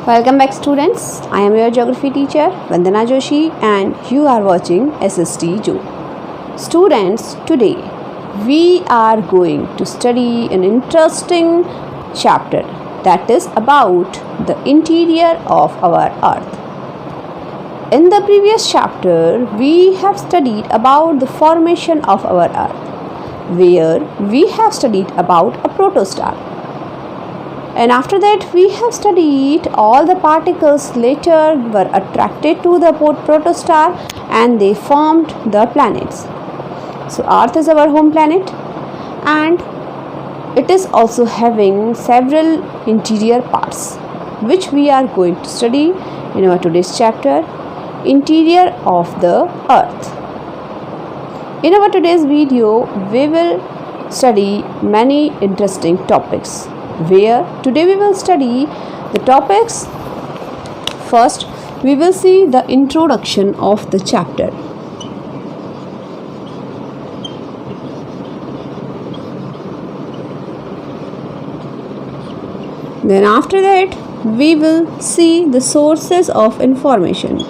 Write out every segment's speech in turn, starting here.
Welcome back students. I am your geography teacher Vandana Joshi and you are watching SST Zoo. Students, today we are going to study an interesting chapter that is about the interior of our earth. In the previous chapter we have studied about the formation of our earth, where we have studied about a protostar. And after that we have studied all the particles later were attracted to the protostar and they formed the planets. So earth is our home planet and it is also having several interior parts which we are going to study in our today's chapter, interior of the earth. In our today's video we will study many interesting topics, where today we will study the topics. First, we will see the introduction of the chapter. Then after that, we will see the sources of information.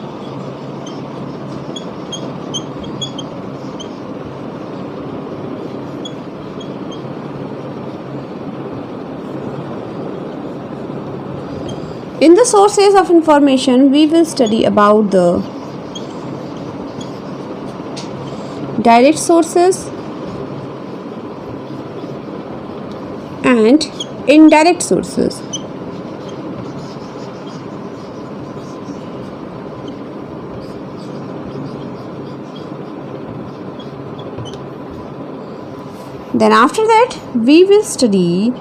In the sources of information, we will study about the direct sources and indirect sources. Then after that, we will study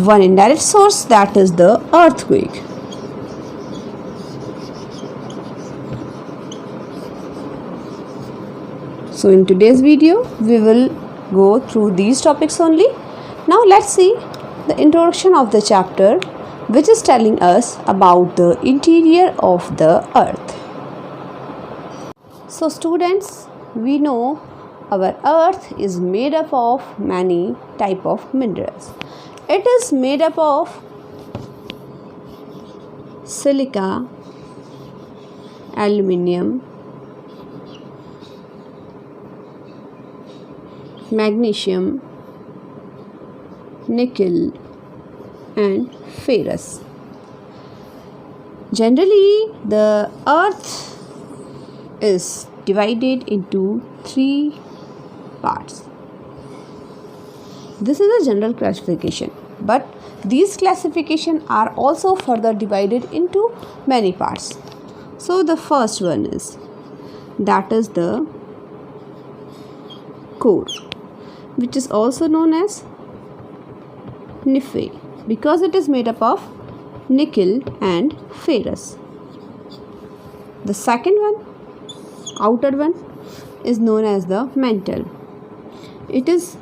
one indirect source, that is the earthquake. So in today's video we will go through these topics only. Now let's see the introduction of the chapter, which is telling us about the interior of the earth. So students, we know our earth is made up of many type of minerals. It is made up of silica, aluminium, magnesium, nickel and ferrous. Generally, the earth is divided into 3 parts. This is a general classification, but these classifications are also further divided into many parts. So the first one is, that is the core, which is also known as Nife, because it is made up of nickel and ferrous. The second one, outer one, is known as the mantle. It is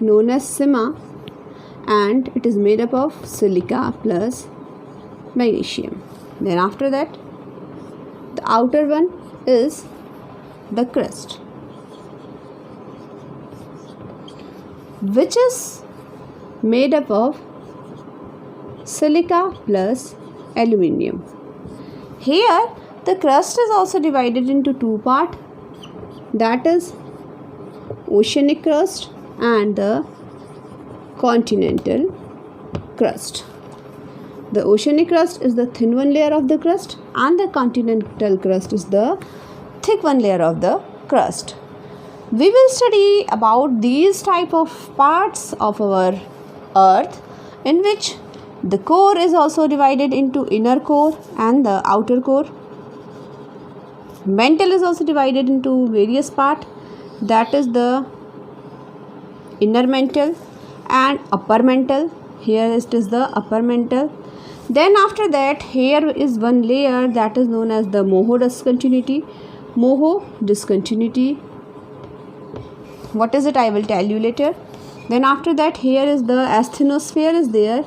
known as Sima and it is made up of silica plus magnesium. Then after that, the outer one is the crust, which is made up of silica plus aluminium. Here the crust is also divided into 2 parts, that is oceanic crust and the continental crust. The oceanic crust is the thin one layer of the crust and the continental crust is the thick one layer of the crust. We will study about these type of parts of our earth, in which the core is also divided into inner core and the outer core. Mantle is also divided into various parts, that is the inner mantle and upper mantle. Here it is the upper mantle. Then after that, here is one layer that is known as the Moho discontinuity. Moho discontinuity, what is it, I will tell you later. Then after that, here is the asthenosphere is there.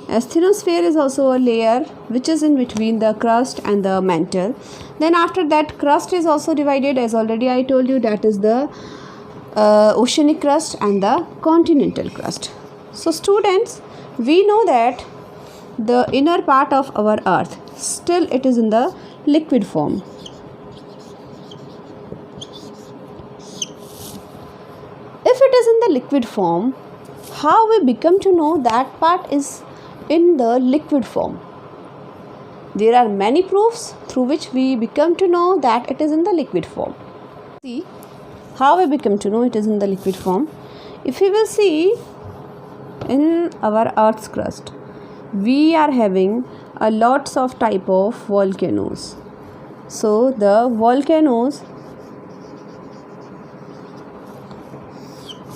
Asthenosphere is also a layer which is in between the crust and the mantle. Then after that, crust is also divided, as already I told you, that is the oceanic crust and the continental crust. So students, we know that the inner part of our earth. Still it is in the liquid form. If it is in the liquid form, how we become to know that part is in the liquid form? There are many proofs through which we become to know that it is in the liquid form. See how we become to know it is in the liquid form. If we will see in our earth's crust, we are having a lots of type of volcanoes. So the volcanoes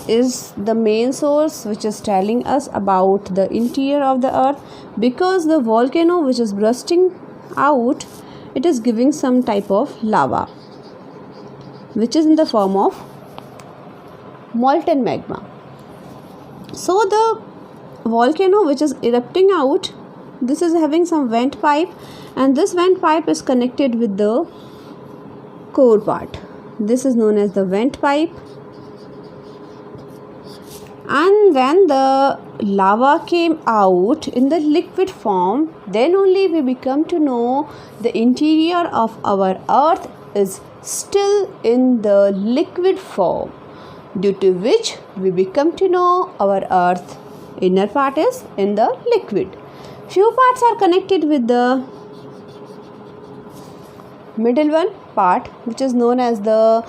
is the main source which is telling us about the interior of the earth, because the volcano which is bursting out, it is giving some type of lava which is in the form of molten magma. So the volcano which is erupting out, this is having some vent pipe, and this vent pipe is connected with the core part. This is known as the vent pipe. And when the lava came out in the liquid form, then only we become to know the interior of our earth is still in the liquid form, due to which we become to know our earth inner part is in the liquid. Few parts are connected with the middle one part, which is known as the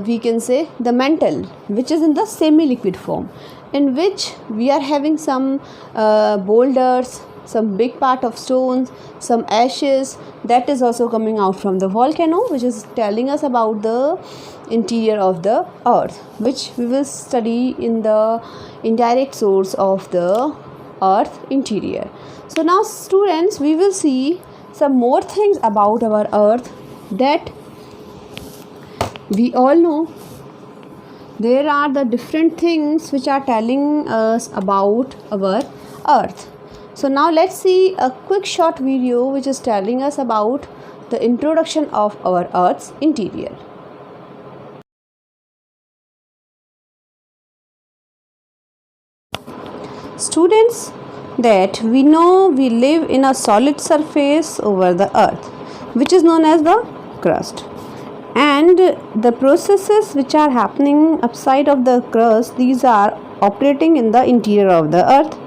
we can say the mantle, which is in the semi-liquid form, in which we are having some boulders, some big part of stones, some ashes that is also coming out from the volcano, which is telling us about the interior of the earth, which we will study in the indirect source of the earth interior. So now students, we will see some more things about our earth that we all know. There are the different things which are telling us about our earth. So now let's see a quick short video which is telling us about the introduction of our earth's interior. Students, that we know we live in a solid surface over the earth, which is known as the crust. And the processes which are happening upside of the crust, these are operating in the interior of the earth.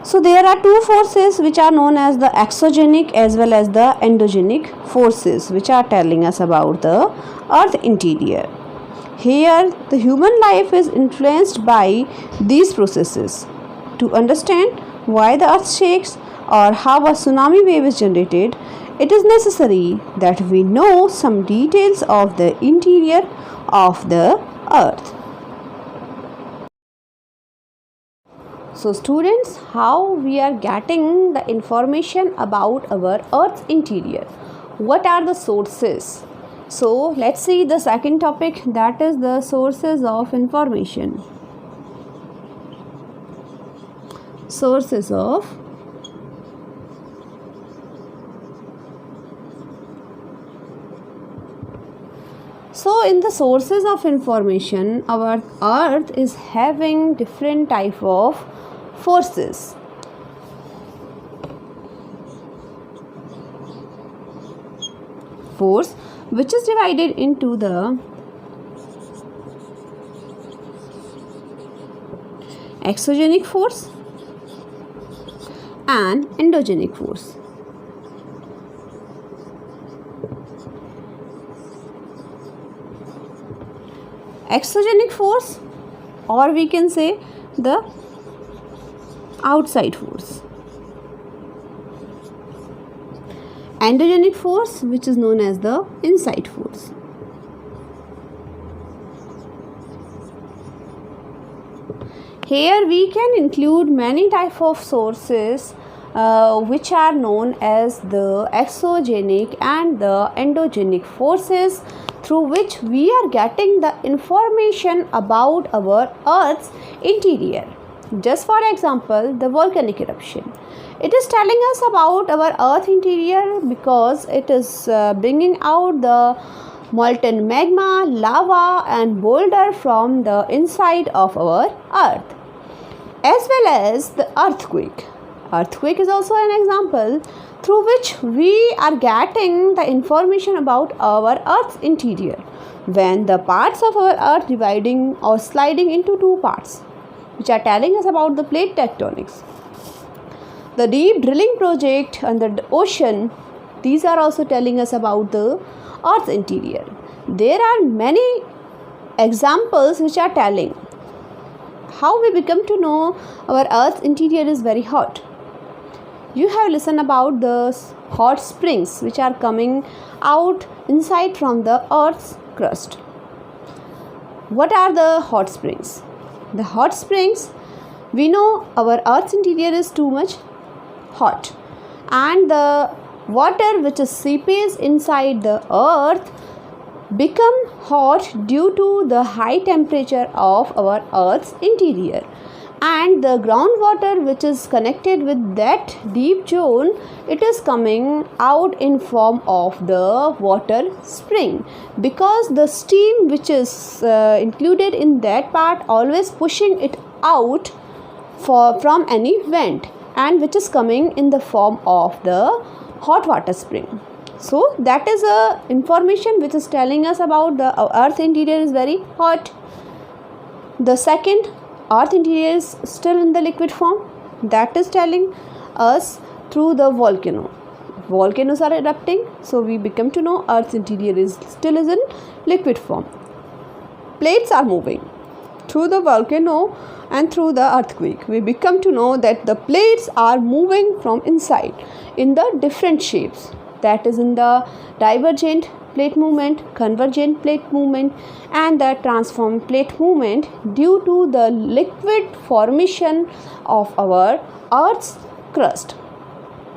So there are two forces which are known as the exogenic as well as the endogenic forces, which are telling us about the earth interior. Here the human life is influenced by these processes. To understand why the earth shakes or how a tsunami wave is generated, it is necessary that we know some details of the interior of the earth. So students, how we are getting the information about our earth's interior? What are the sources? So let's see the second topic, that is the sources of information. Sources of So in the sources of information, our earth is having different type of forces. Force which is divided into the exogenic force and endogenic force. Exogenic force, or we can say the outside force. Endogenic force, which is known as the inside force. Here we can include many types of sources which are known as the exogenic and the endogenic forces, through which we are getting the information about our Earth's interior. Just for example, the volcanic eruption. It is telling us about our Earth interior because it is bringing out the molten magma, lava and boulder from the inside of our Earth, as well as the earthquake. Earthquake is also an example through which we are getting the information about our Earth's interior. When the parts of our Earth dividing or sliding into two parts, which are telling us about the plate tectonics. The deep drilling project under the ocean, these are also telling us about the Earth's interior. There are many examples which are telling how we become to know our Earth's interior is very hot. You have listened about the hot springs which are coming out inside from the Earth's crust. What are the hot springs? The hot springs, we know our Earth's interior is too much hot, and the water which is seepage inside the Earth become hot due to the high temperature of our Earth's interior, and the groundwater which is connected with that deep zone, it is coming out in form of the water spring, because the steam which is included in that part always pushing it out from any vent, and which is coming in the form of the hot water spring. So that is a information which is telling us about the Earth interior is very hot. The second, Earth interior is still in the liquid form. That is telling us through the volcano. Volcanoes are erupting, so we become to know Earth's interior is still in liquid form. Plates are moving through the volcano and through the earthquake. We become to know that the plates are moving from inside in the different shapes. That is in the divergent plate movement, convergent plate movement, and the transform plate movement due to the liquid formation of our Earth's crust.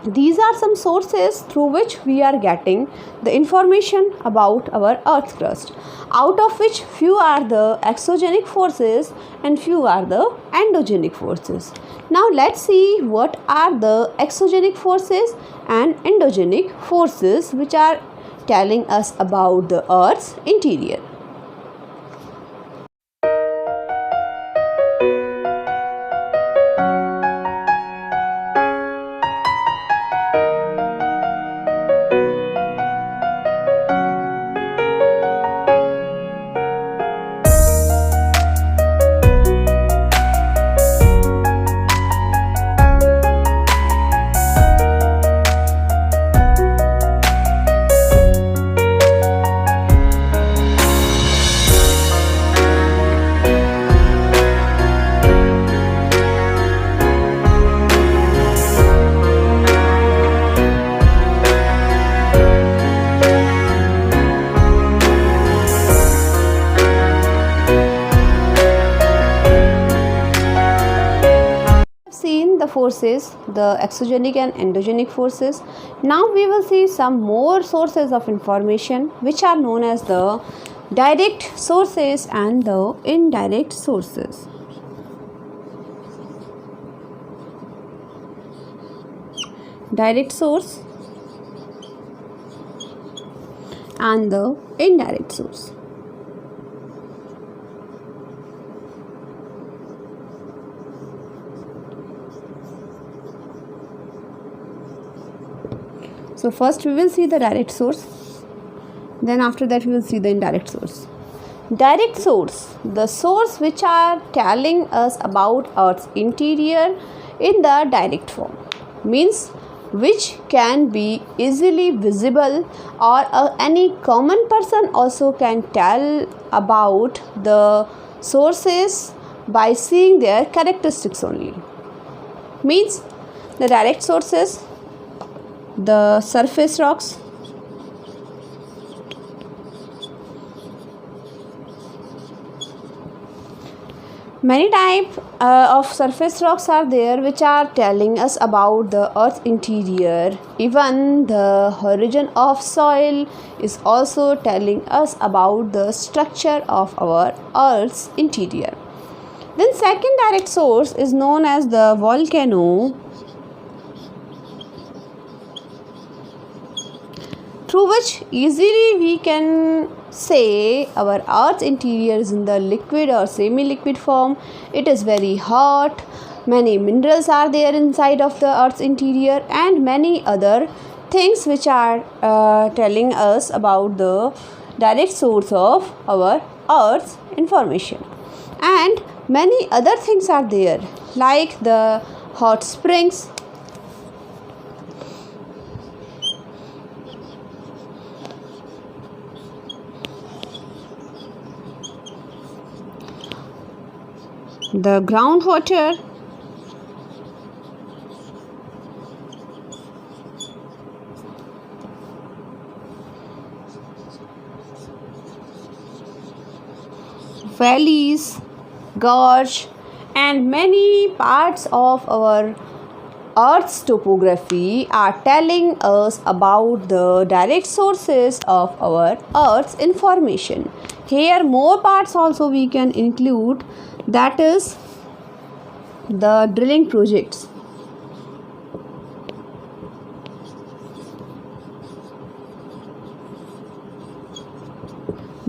These are some sources through which we are getting the information about our Earth's crust, out of which few are the exogenic forces and few are the endogenic forces. Now let's see what are the exogenic forces and endogenic forces which are telling us about the Earth's interior. The forces, the exogenic and endogenic forces. Now we will see some more sources of information which are known as the direct sources and the indirect sources. Direct source and the indirect source. So first we will see the direct source, then after that we will see the indirect source. Direct source, the source which are telling us about Earth's interior in the direct form, means which can be easily visible, or any common person also can tell about the sources by seeing their characteristics only. Means the direct sources, the surface rocks, many types of surface rocks are there which are telling us about the Earth's interior. Even the horizon of soil is also telling us about the structure of our Earth's interior. Then second direct source is known as the volcano, through which easily we can say our Earth's interior is in the liquid or semi-liquid form. It is very hot. many minerals are there inside of the Earth's interior, and many other things which are telling us about the direct source of our Earth's information. And many other things are there, like the hot springs, the groundwater, valleys, gorge, and many parts of our Earth's topography are telling us about the direct sources of our Earth's information. Here more parts also we can include, that is the drilling projects.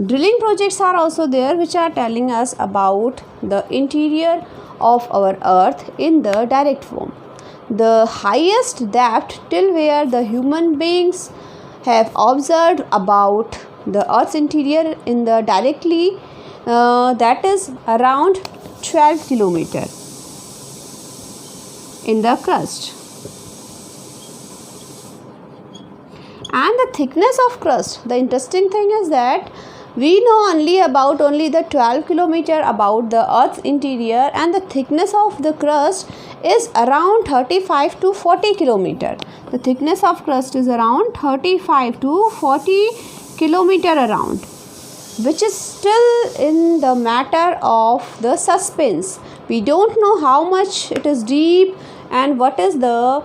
Drilling projects are also there, which are telling us about the interior of our Earth in the direct form. The highest depth till where the human beings have observed about the Earth's interior in the directly, that is around 12 kilometer in the crust. And the thickness of crust, the interesting thing is that we know only the 12 kilometer about the Earth's interior, and the thickness of the crust is around 35 to 40 kilometer. The thickness of crust is around 35 to 40 kilometer around, which is still in the matter of the suspense. We don't know how much it is deep and what is the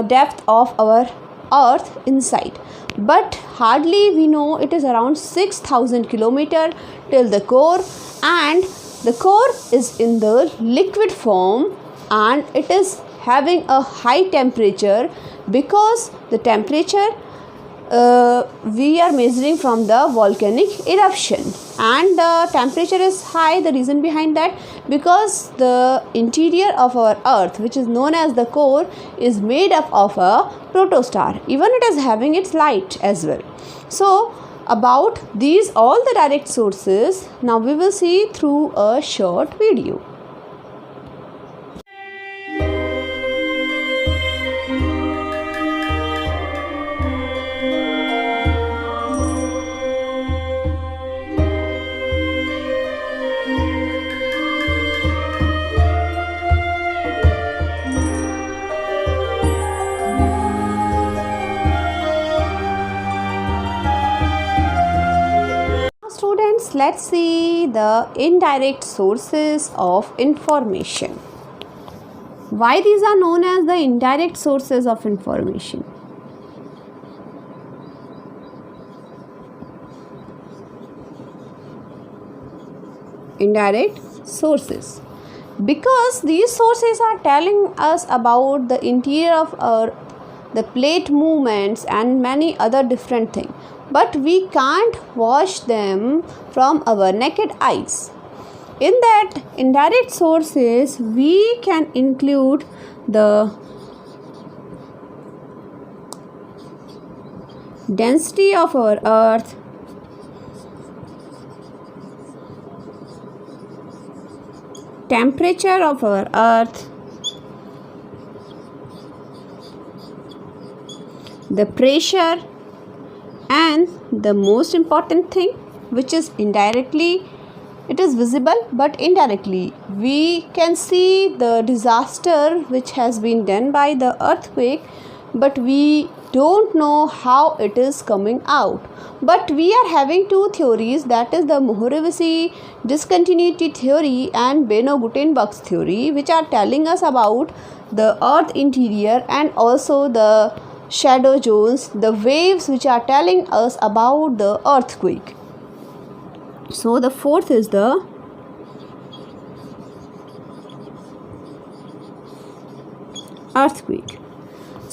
depth of our Earth inside, but hardly we know it is around 6,000 kilometer till the core, and the core is in the liquid form, and it is having a high temperature because the temperature we are measuring from the volcanic eruption, and the temperature is high. The reason behind that, because the interior of our Earth, which is known as the core, is made up of a protostar. Even it is having its light as well. So about these all the direct sources, now we will see through a short video. Students, let's see the indirect sources of information. Why these are known as the indirect sources of information? Indirect sources, because these sources are telling us about the interior of Earth, the plate movements, and many other different things, but we can't watch them from our naked eyes. In that indirect sources, we can include the density of our Earth, temperature of our Earth, the pressure, and the most important thing, which is indirectly it is visible, but indirectly we can see the disaster which has been done by the earthquake, but we don't know how it is coming out. But we are having two theories, that is the Mohorovsky discontinuity theory and Beno-Gutenberg's theory, which are telling us about the Earth interior and also the shadow zones, the waves which are telling us about the earthquake. So the fourth is the earthquake.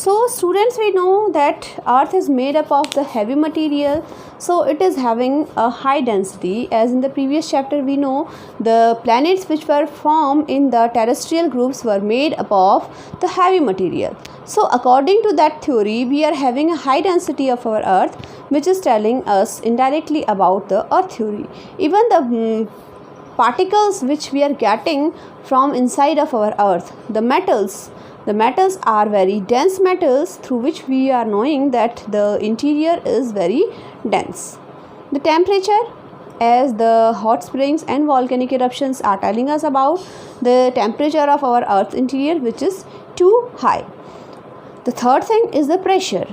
So students, we know that earth is made up of the heavy material, so it is having a high density. As in the previous chapter we know, the planets which were formed in the terrestrial groups were made up of the heavy material. So according to that theory, we are having a high density of our earth, which is telling us indirectly about the earth theory. Even the particles which we are getting from inside of our earth, the metals are very dense metals, through which we are knowing that the interior is very dense. The temperature, as the hot springs and volcanic eruptions are telling us about the temperature of our earth's interior, which is too high. The third thing is the pressure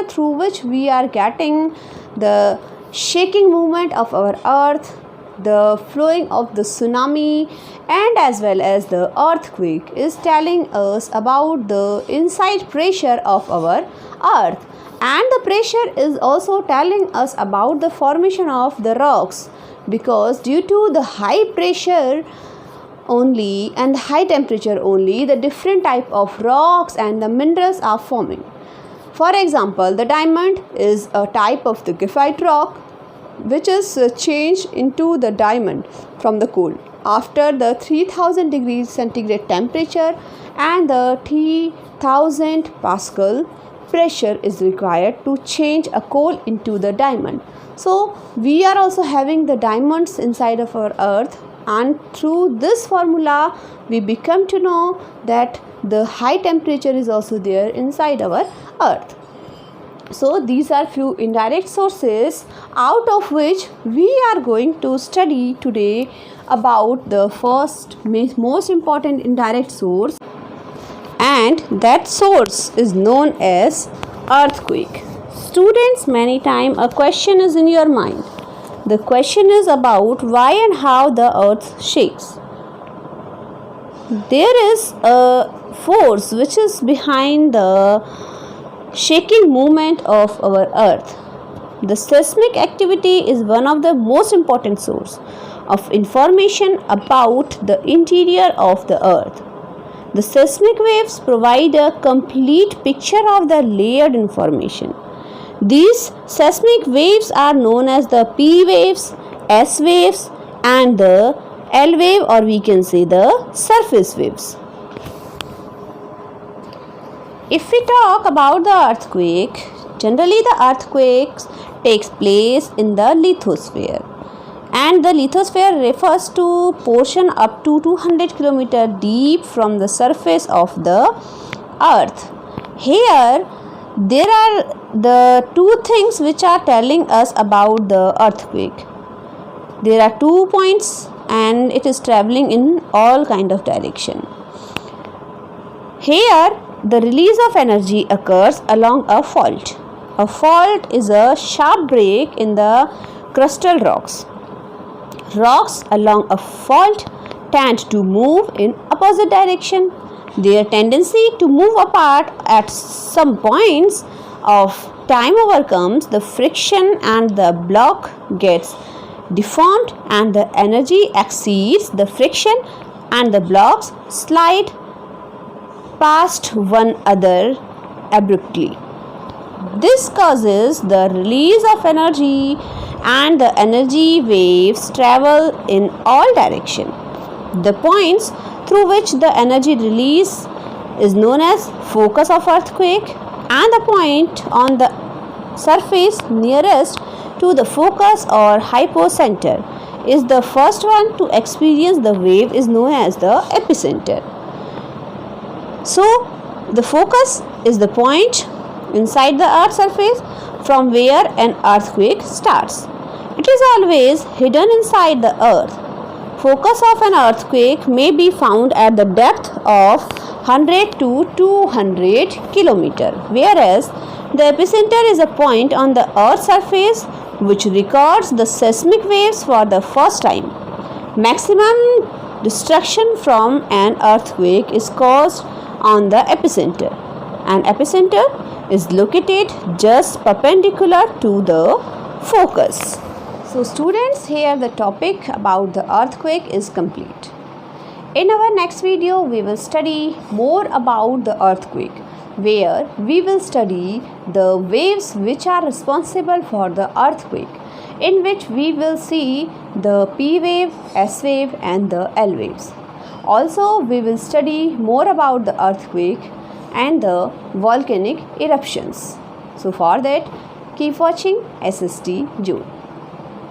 through which we are getting the shaking movement of our earth, the flowing of the tsunami, and as well as the earthquake is telling us about the inside pressure of our earth. And the pressure is also telling us about the formation of the rocks, because due to the high pressure only and high temperature only, the different type of rocks and the minerals are forming. For example, the diamond is a type of the graphite rock, which is changed into the diamond from the coal after the 3000 degrees centigrade temperature, and the 3000 pascal pressure is required to change a coal into the diamond. So we are also having the diamonds inside of our earth, and through this formula we become to know that the high temperature is also there inside our earth. So these are few indirect sources, out of which we are going to study today about the first most important indirect source, and that source is known as earthquake. Students, many times a question is in your mind. The question is about why and how the earth shakes. There is a force which is behind the shaking movement of our earth. The seismic activity is one of the most important source of information about the interior of the earth. The seismic waves provide a complete picture of the layered information. These seismic waves are known as the P waves, S waves, and the L wave, or we can say the surface waves. If we talk about the earthquake, generally the earthquakes takes place in the lithosphere, and the lithosphere refers to portion up to 200 km deep from the surface of the earth. Here there are the two things which are telling us about the earthquake. There are 2 points and it is traveling in all kind of direction. Here the release of energy occurs along a fault. A fault is a sharp break in the crustal rocks. Rocks along a fault tend to move in opposite direction. Their tendency to move apart at some points of time overcomes the friction, and the block gets deformed and the energy exceeds the friction, and the blocks slide past one another abruptly. This causes the release of energy, and the energy waves travel in all directions. The points through which the energy release is known as focus of earthquake, and the point on the surface nearest to the focus or hypocenter is the first one to experience the wave is known as the epicenter. So the focus is the point inside the earth's surface from where an earthquake starts. It is always hidden inside the earth. Focus of an earthquake may be found at the depth of 100 to 200 km, whereas the epicenter is a point on the earth's surface which records the seismic waves for the first time. Maximum destruction from an earthquake is caused on the epicenter. An epicenter is located just perpendicular to the focus. So students, here the topic about the earthquake is complete. In our next video, we will study more about the earthquake. where we will study the waves which are responsible for the earthquake, in which we will see the P wave, S wave and the L waves. Also, we will study more about the earthquake and the volcanic eruptions. So for that, keep watching SST June.